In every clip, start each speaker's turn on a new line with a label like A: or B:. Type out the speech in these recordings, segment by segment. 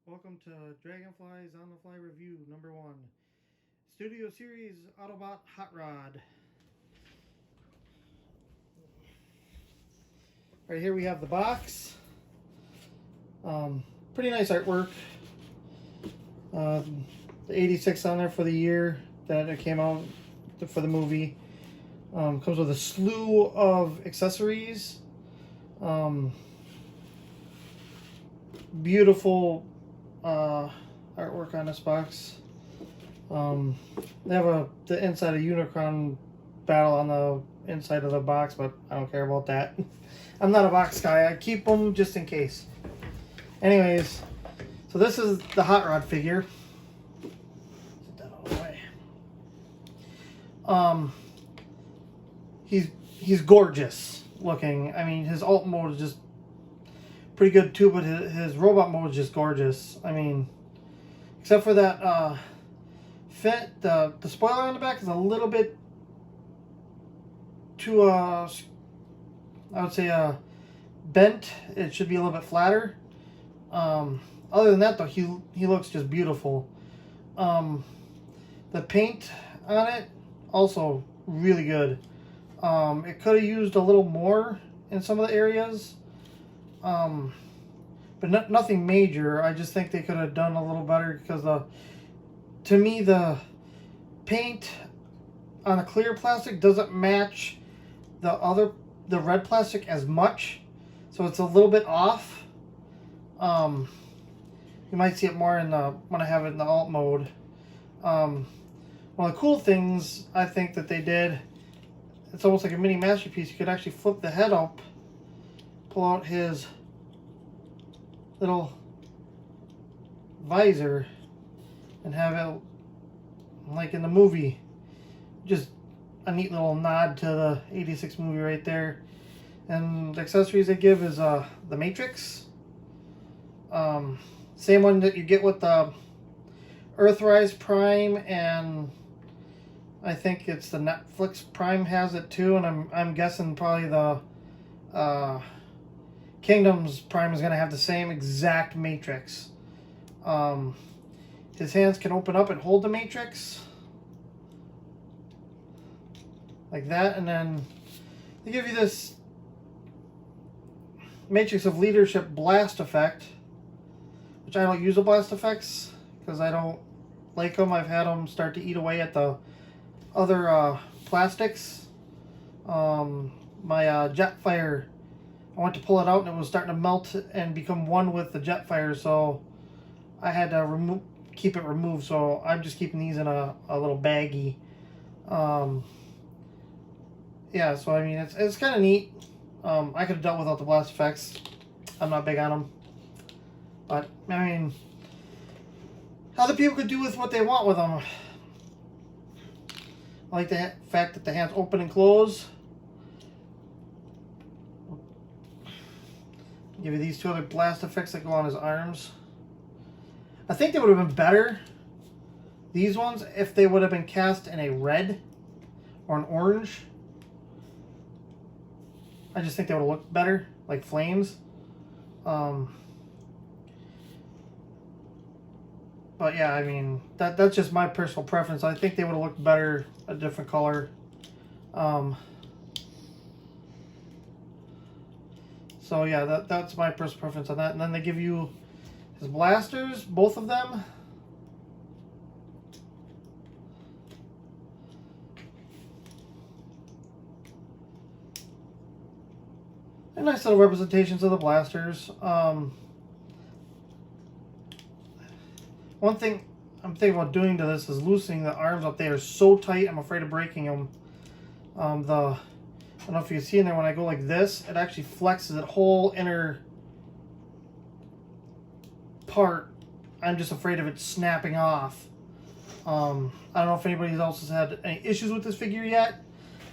A: Welcome to Dragonflies on the Fly Review number 1. Studio Series Autobot Hotrod. Right here we have the box. Pretty nice artwork. The 86 on there for the year that it came out for the movie. Comes with a slew of accessories. Beautiful artwork on this box. They have the inside of Unicron battle on the inside of the box, but I don't care about that. I'm not a box guy. I keep them just in case. Anyways, so this is the Hotrod figure. Get that out of the way. He's gorgeous looking. I mean, his alt mode is just pretty good too, but his robot mode is just gorgeous. I mean, except for that the spoiler on the back is a little bit too I would say bent. It should be a little bit flatter. Other than that though, he looks just beautiful. The paint on it also really good. It could have used a little more in some of the areas. But nothing major. I just think they could have done a little better because to me the paint on the clear plastic doesn't match the red plastic as much, so it's a little bit off. You might see it more in when I have it in the alt mode. One of the cool things I think that they did, it's almost like a mini masterpiece. You could actually flip the head up, pull out his little visor, and have it like in the movie. Just a neat little nod to the 86 movie right there. And the accessories they give is the Matrix. Same one that you get with the Earthrise Prime, and I think it's the Netflix Prime has it too, and I'm guessing probably the Kingdom's Prime is going to have the same exact Matrix. His hands can open up and hold the Matrix like that, and then they give you this Matrix of Leadership blast effect, which I don't use the blast effects because I don't like them. I've had them start to eat away at the other plastics. My Jetfire, I went to pull it out and it was starting to melt and become one with the Jetfire, so I had to keep it removed. So I'm just keeping these in a little baggie. Yeah, so I mean it's kind of neat. I could have dealt without the blast effects. I'm not big on them, but I mean, other people could do with what they want with them. I like the fact that the hands open and close. Give you these two other blast effects that go on his arms. I think they would have been better, these ones, if they would have been cast in a red or an orange. I just think they would have looked better, like flames. But yeah, I mean, that's just my personal preference. I think they would have looked better a different color. So yeah, that's my personal preference on that. And then they give you his blasters, both of them. And nice little representations of the blasters. One thing I'm thinking about doing to this is loosening the arms up. They are so tight, I'm afraid of breaking them. I don't know if you can see in there, when I go like this, it actually flexes that whole inner part. I'm just afraid of it snapping off. I don't know if anybody else has had any issues with this figure yet.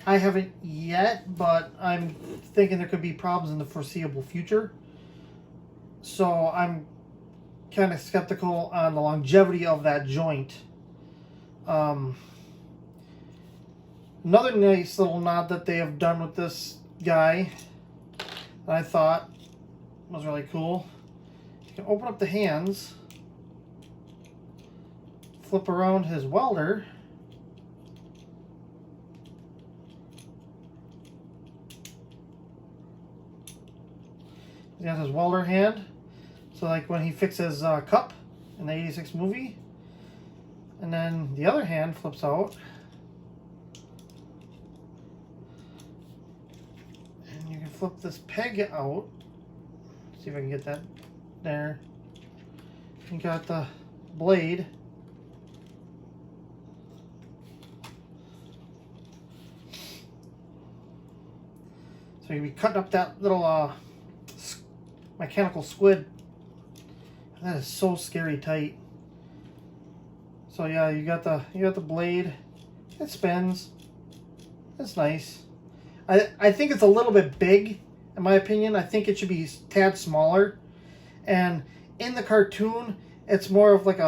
A: I haven't yet, but I'm thinking there could be problems in the foreseeable future. So I'm kind of skeptical on the longevity of that joint. Another nice little nod that they have done with this guy that I thought was really cool. You can open up the hands flip around his welder. He got his welder hand. So like when he fixes cup in the 86 movie. And then the other hand flips out. And you can flip this peg out. See if I can get that there. You got the blade. So you'll be cutting up that little mechanical squid. That is so scary tight. So yeah, you got the blade. It spins. It's nice. I think it's a little bit big, in my opinion. I think it should be a tad smaller. And in the cartoon, it's more of like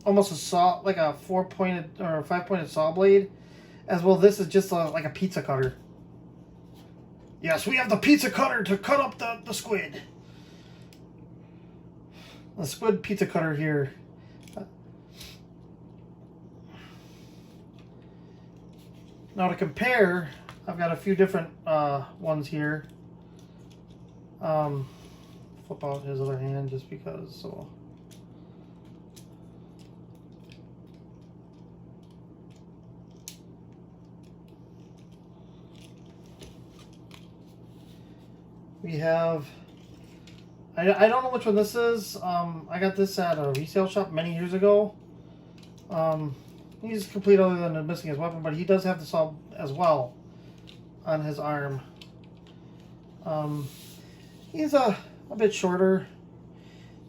A: almost a saw, like a 4-pointed or 5-pointed saw blade. As well, this is just like a pizza cutter. Yes, we have the pizza cutter to cut up the squid. The squid pizza cutter here. Now to compare, I've got a few different ones here. Flip out his other hand just because. So. We have, I don't know which one this is. I got this at a resale shop many years ago. He's complete other than missing his weapon, but he does have the saw as well on his arm. He's a bit shorter.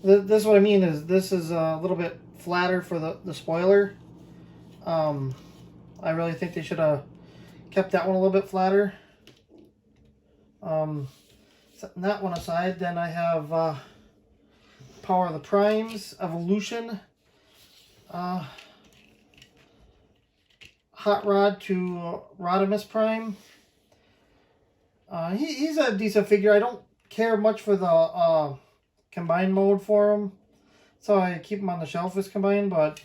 A: This what I mean is this is a little bit flatter for the spoiler. I really think they should have kept that one a little bit flatter. Setting that one aside, then I have Power of the Primes, Evolution, Hotrod to Rodimus Prime. He's a decent figure. I don't care much for the combined mode for him, so I keep him on the shelf as combined, but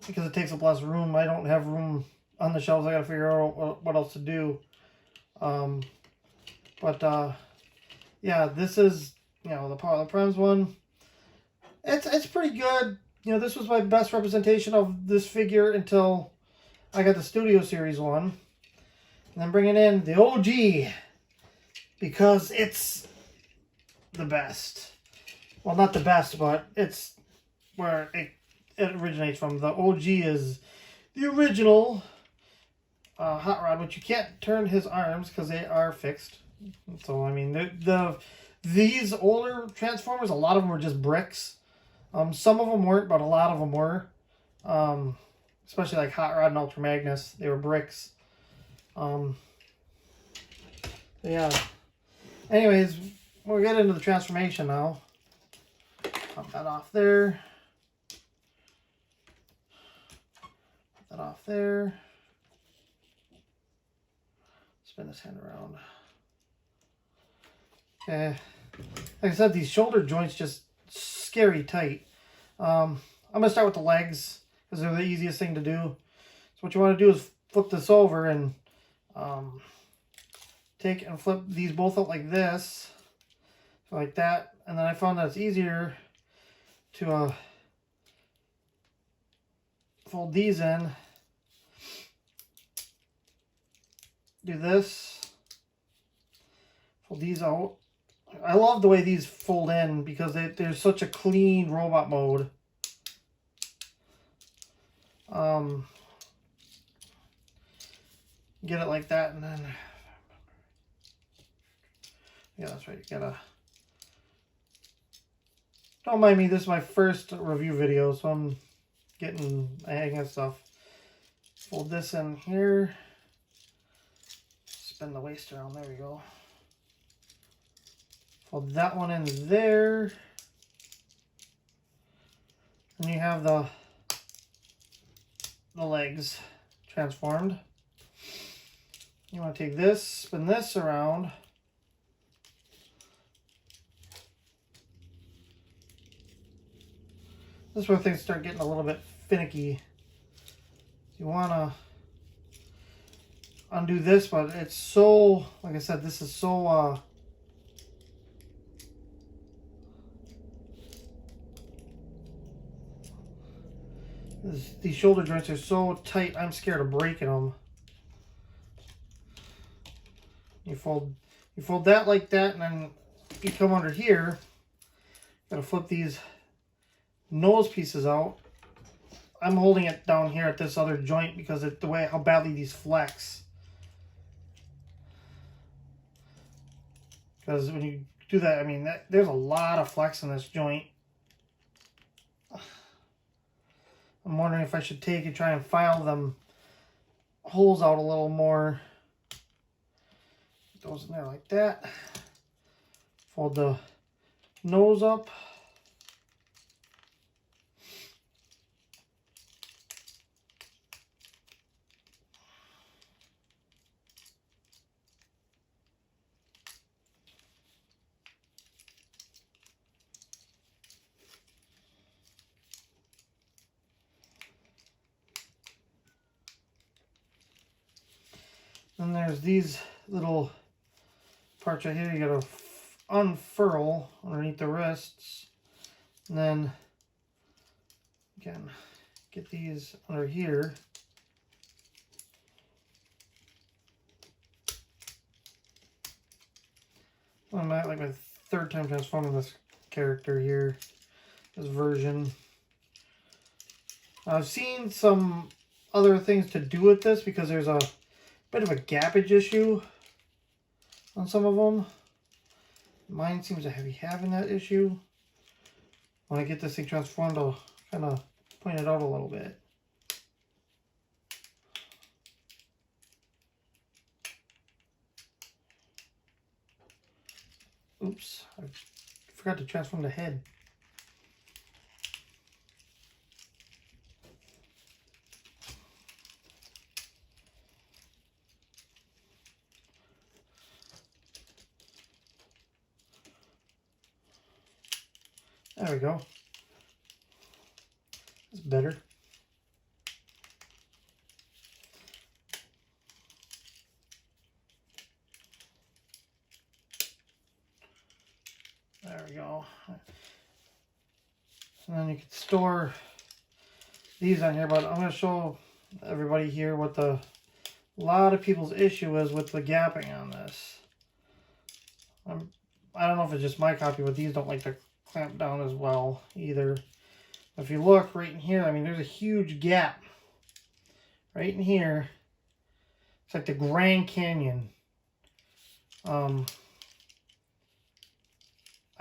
A: because it takes up less room, I don't have room on the shelves. I gotta figure out what else to do. Yeah, this is, the Power of the Primes one. It's pretty good. This was my best representation of this figure until I got the Studio Series one. And then bringing in the OG, because it's the best. Well, not the best, but it's where it originates from. The OG is the original Hot Rod, which you can't turn his arms because they are fixed. So, I mean, these older Transformers, a lot of them were just bricks. Some of them weren't, but a lot of them were. Especially like Hot Rod and Ultra Magnus, they were bricks. Yeah. Anyways, we'll get into the transformation now. Pop that off there. Put that off there. Spin this hand around. Okay. Like I said, these shoulder joints just scary tight. I'm going to start with the legs because they're the easiest thing to do. So what you want to do is flip this over and take and flip these both up like this. So like that. And then I found that it's easier to fold these in. Do this. Fold these out. I love the way these fold in because they're such a clean robot mode. Get it like that, and then yeah, that's right. You gotta. Don't mind me. This is my first review video, so I'm getting a hang of stuff. Fold this in here. Spin the waist around. There we go. Fold that one in there. And you have the legs transformed. You want to take this, spin this around. This is where things start getting a little bit finicky. You want to undo this, but it's so, like I said, this is so these shoulder joints are so tight, I'm scared of breaking them. You fold that like that, and then you come under here. Gotta flip these nose pieces out. I'm holding it down here at this other joint because of the way how badly these flex. Because when you do that, I mean, there's a lot of flex in this joint. I'm wondering if I should take and try and file them holes out a little more. Put those in there like that. Fold the nose up. Then there's these little parts right here you gotta unfurl underneath the wrists. And then, again, get these under here. I'm at like my third time transforming this character here, this version. I've seen some other things to do with this because there's a bit of a gappage issue on some of them. Mine seems to be having that issue. When I get this thing transformed, I'll kind of point it out a little bit. Oops, I forgot to transform the head. There we go. That's better. There we go. And then you can store these on here, but I'm going to show everybody here what a lot of people's issue is with the gapping on this. I don't know if it's just my copy, but these don't like to clamp down as well either. If you look right in here, I mean, there's a huge gap right in here. It's like the Grand Canyon. I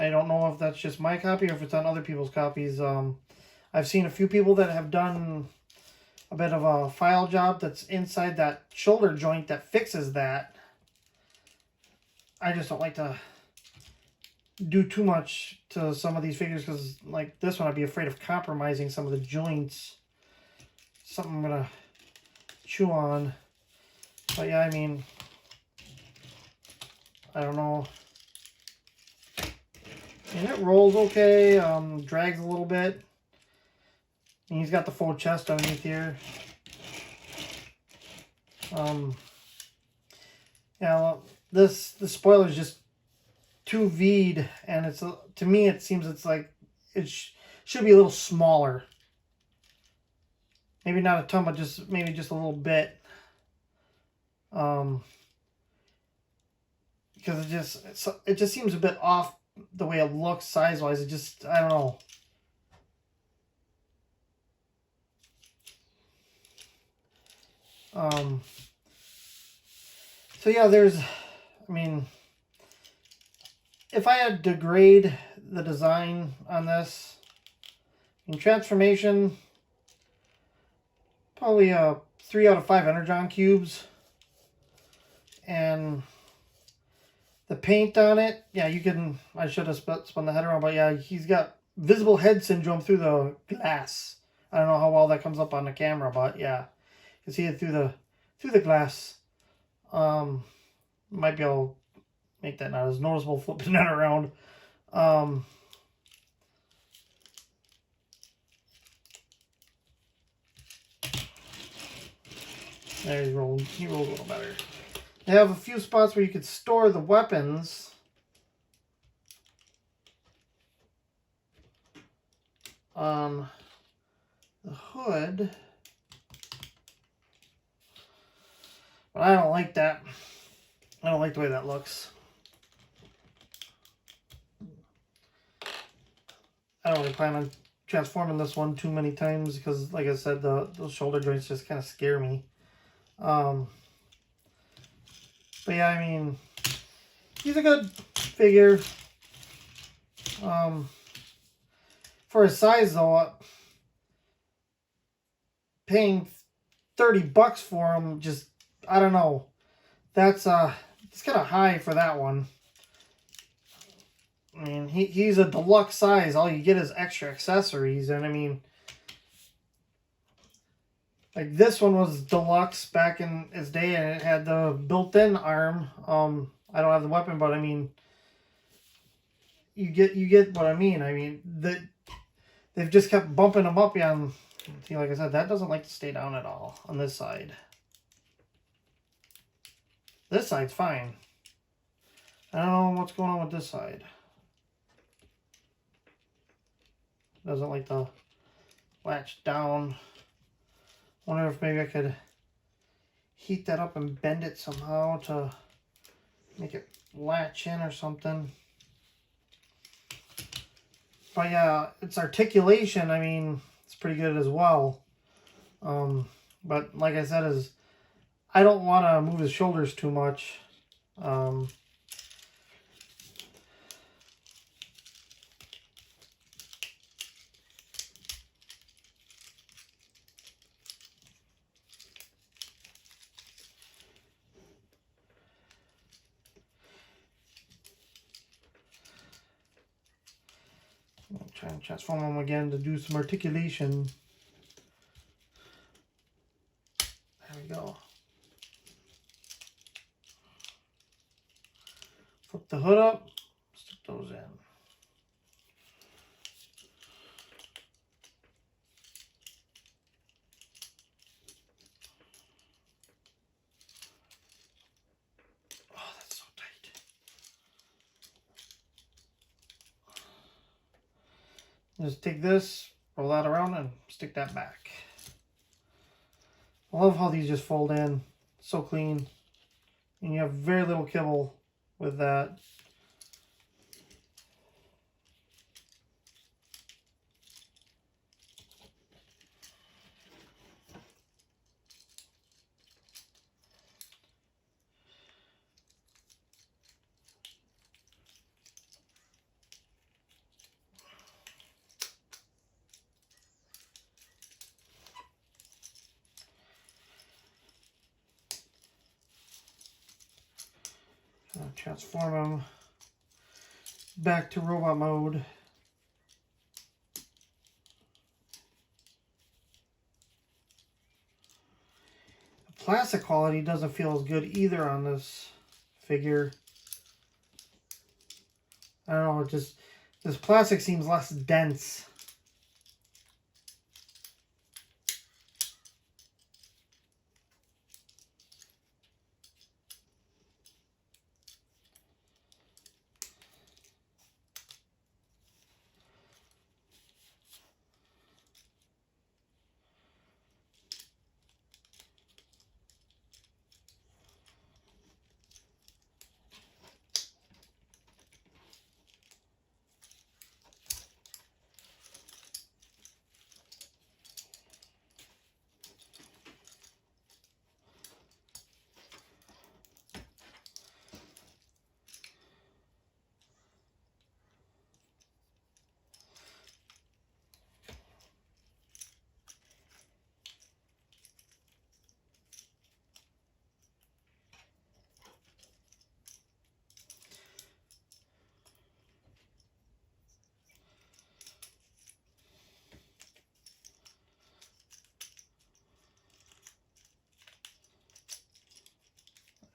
A: don't know if that's just my copy or if it's on other people's copies. I've seen a few people that have done a bit of a file job that's inside that shoulder joint that fixes that. I just don't like to do too much to some of these figures because, like this one, I'd be afraid of compromising some of the joints. Something I'm gonna chew on. But yeah, I mean, I don't know. And it rolls okay, drags a little bit. And he's got the full chest underneath here. Yeah, the spoiler is just too V'd, and it's to me it seems it's like it should be a little smaller. Maybe not a ton, but just maybe just a little bit. Because it just seems a bit off the way it looks size wise. It just, I don't know. So yeah, I mean, if I had to grade the design on this, in transformation, probably a 3 out of 5 Energon cubes. And the paint on it, yeah, you can, I should have spun the head around, but yeah, he's got visible head syndrome through the glass. I don't know how well that comes up on the camera, but yeah, you can see it through the glass. Might be able to make that not as noticeable flipping that around. There, he rolled a little better. They have a few spots where you could store the weapons. On the hood. But I don't like that. I don't like the way that looks. I don't really plan on transforming this one too many times because, like I said, those shoulder joints just kind of scare me. But yeah, I mean, he's a good figure. For his size, though, paying $30 for him, just, I don't know. That's it's kind of high for that one. I mean, he's a deluxe size. All you get is extra accessories, and I mean, like this one was deluxe back in its day, and it had the built-in arm. I don't have the weapon, but I mean, you get what I mean. I mean they've just kept bumping them up. Yeah, and see, like I said, that doesn't like to stay down at all on this side. This side's fine. I don't know what's going on with this side. Doesn't like to latch down. Wonder if maybe I could heat that up and bend it somehow to make it latch in or something. But yeah, its articulation, I mean, it's pretty good as well. But like I said, I don't want to move his shoulders too much. I'll try and transform him again to do some articulation. There we go. Flip the hood up, stick those in. Oh, that's so tight. Just take this, roll that around, and stick that back. I love how these just fold in. So clean. And you have very little kibble with that. Transform him back to robot mode. The plastic quality doesn't feel as good either on this figure. I don't know, just this plastic seems less dense.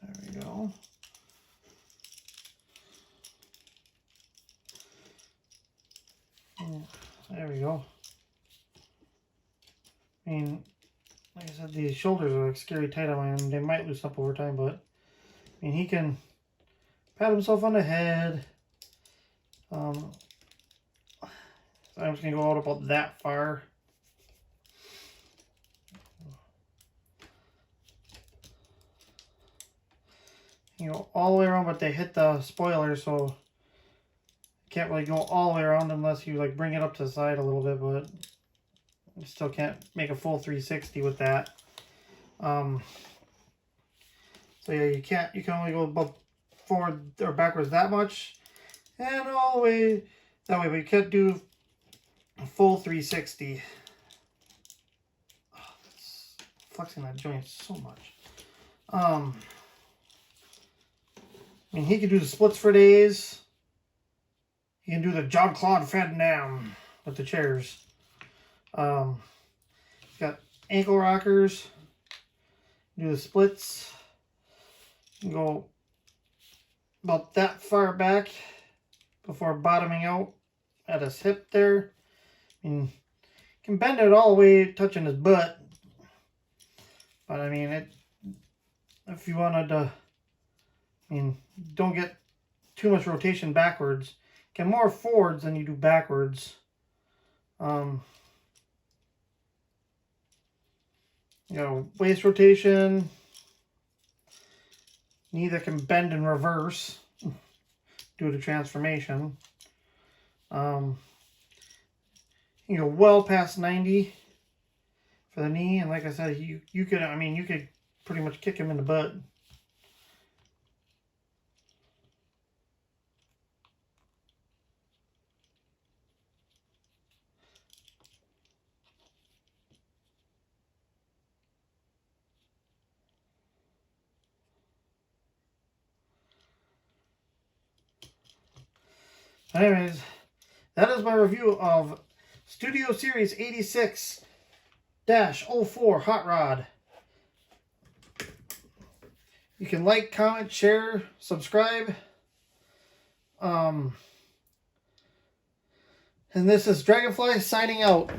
A: There we go. There we go. I mean, like I said, these shoulders are like scary tight on him. They might loosen up over time, but I mean, he can pat himself on the head. So I'm just gonna go out about that far. You go all the way around, but they hit the spoiler, so you can't really go all the way around unless you like bring it up to the side a little bit, but you still can't make a full 360 with that. So yeah, you can only go above forward or backwards that much, and all the way that way, but you can't do a full 360. Oh, it's flexing that joint so much. I mean, he can do the splits for days. He can do the Jean-Claude Van Damme with the chairs. Got ankle rockers. Do the splits. You can go about that far back before bottoming out at his hip there. I mean, you can bend it all the way touching his butt. But I mean, if you wanted to, I mean, don't get too much rotation backwards. Get more forwards than you do backwards. You know, waist rotation. Knee that can bend in reverse due to transformation. You go well past 90 for the knee, and like I said, you could pretty much kick him in the butt. Anyways, that is my review of Studio Series 86-04 Hot Rod. You can like, comment, share, subscribe. And this is Dragonfly signing out.